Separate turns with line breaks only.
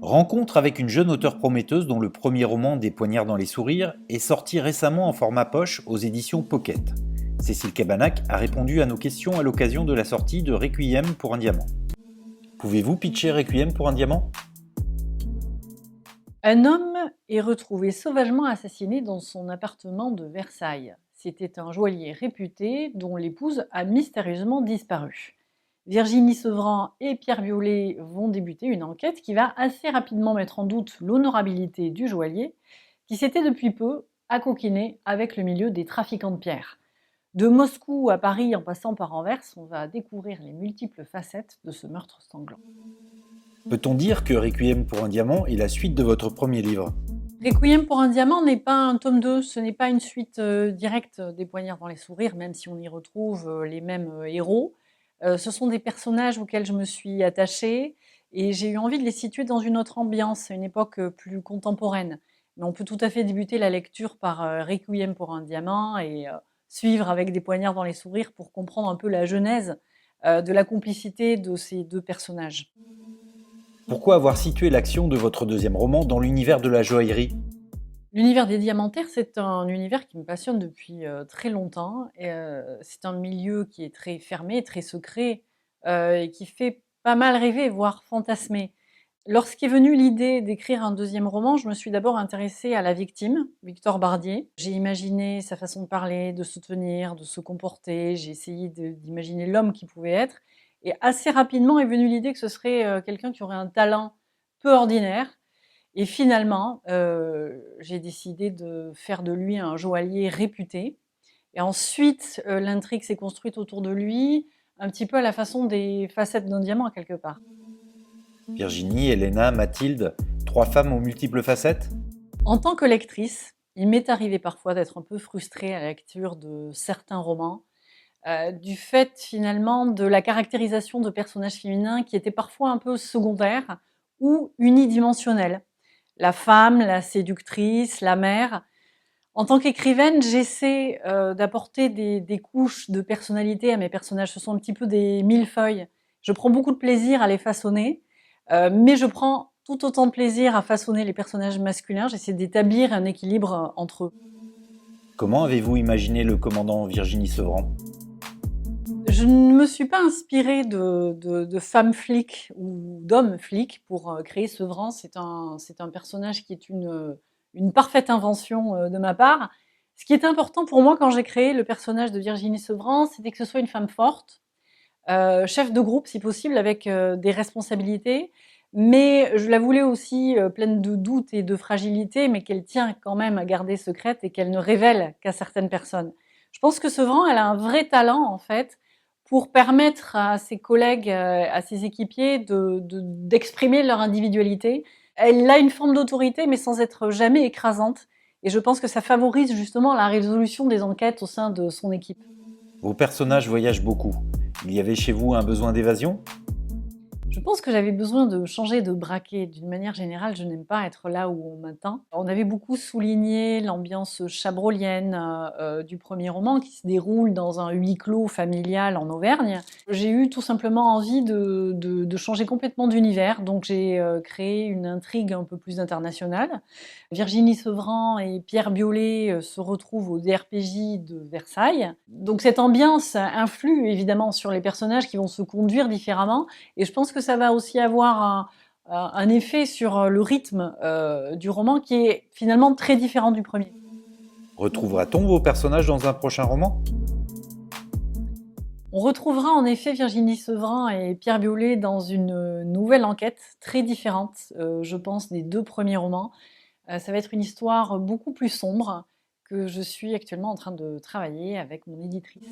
Rencontre avec une jeune auteure prometteuse dont le premier roman, Des poignards dans les sourires, est sorti récemment en format poche aux éditions Pocket. Cécile Cabanach a répondu à nos questions à l'occasion de la sortie de Requiem pour un diamant. Pouvez-vous pitcher Requiem pour un diamant ?
Un homme est retrouvé sauvagement assassiné dans son appartement de Versailles. C'était un joaillier réputé dont l'épouse a mystérieusement disparu. Virginie Sevran et Pierre Violet vont débuter une enquête qui va assez rapidement mettre en doute l'honorabilité du joaillier, qui s'était depuis peu accoquiné avec le milieu des trafiquants de pierres. De Moscou à Paris en passant par Anvers, on va découvrir les multiples facettes de ce meurtre sanglant.
Peut-on dire que Requiem pour un diamant est la suite de votre premier livre ?
Requiem pour un diamant n'est pas un tome 2, ce n'est pas une suite directe des Poignards dans les sourires, même si on y retrouve les mêmes héros. Ce sont des personnages auxquels je me suis attachée et j'ai eu envie de les situer dans une autre ambiance, à une époque plus contemporaine. Mais on peut tout à fait débuter la lecture par Requiem pour un diamant et suivre avec des Poignards dans les sourires pour comprendre un peu la genèse de la complicité de ces deux personnages.
Pourquoi avoir situé l'action de votre deuxième roman dans l'univers de la joaillerie ?
L'univers des diamantaires, c'est un univers qui me passionne depuis très longtemps. Et, c'est un milieu qui est très fermé, très secret, et qui fait pas mal rêver, voire fantasmer. Lorsqu'est venue l'idée d'écrire un deuxième roman, je me suis d'abord intéressée à la victime, Victor Bardier. J'ai imaginé sa façon de parler, de se tenir, de se comporter. J'ai essayé d'imaginer l'homme qu'il pouvait être. Et assez rapidement est venue l'idée que ce serait quelqu'un qui aurait un talent peu ordinaire. Et finalement, j'ai décidé de faire de lui un joaillier réputé. Et ensuite, l'intrigue s'est construite autour de lui, un petit peu à la façon des facettes d'un diamant, quelque part.
Virginie, Elena, Mathilde, trois femmes aux multiples facettes ?
En tant que lectrice, il m'est arrivé parfois d'être un peu frustrée à la lecture de certains romans, du fait finalement de la caractérisation de personnages féminins qui étaient parfois un peu secondaires ou unidimensionnels. La femme, la séductrice, la mère. En tant qu'écrivaine, j'essaie d'apporter des couches de personnalité à mes personnages. Ce sont un petit peu des millefeuilles. Je prends beaucoup de plaisir à les façonner, mais je prends tout autant de plaisir à façonner les personnages masculins. J'essaie d'établir un équilibre entre eux.
Comment avez-vous imaginé le commandant Virginie Sevran ?
Je ne me suis pas inspirée de femmes flics ou d'hommes flics pour créer Sevran. C'est un personnage qui est une parfaite invention de ma part. Ce qui est important pour moi quand j'ai créé le personnage de Virginie Sevran, c'était que ce soit une femme forte, chef de groupe si possible, avec des responsabilités, mais je la voulais aussi pleine de doutes et de fragilité, mais qu'elle tient quand même à garder secrète et qu'elle ne révèle qu'à certaines personnes. Je pense que Sevran, elle a un vrai talent en fait pour permettre à ses collègues, à ses équipiers d'exprimer leur individualité. Elle a une forme d'autorité, mais sans être jamais écrasante. Et je pense que ça favorise justement la résolution des enquêtes au sein de son équipe.
Vos personnages voyagent beaucoup. Il y avait chez vous un besoin d'évasion ?
Je pense que j'avais besoin de changer de braquet. D'une manière générale, je n'aime pas être là où on m'attend. On avait beaucoup souligné l'ambiance chabrolienne du premier roman qui se déroule dans un huis clos familial en Auvergne. J'ai eu tout simplement envie de changer complètement d'univers, donc j'ai créé une intrigue un peu plus internationale. Virginie Sevran et Pierre Violet se retrouvent au DRPJ de Versailles. Donc cette ambiance influe évidemment sur les personnages qui vont se conduire différemment. Et je pense que ça va aussi avoir un effet sur le rythme du roman qui est finalement très différent du premier.
Retrouvera-t-on vos personnages dans un prochain roman ?
On retrouvera en effet Virginie Sevran et Pierre Violet dans une nouvelle enquête très différente, je pense, des deux premiers romans. Ça va être une histoire beaucoup plus sombre que je suis actuellement en train de travailler avec mon éditrice.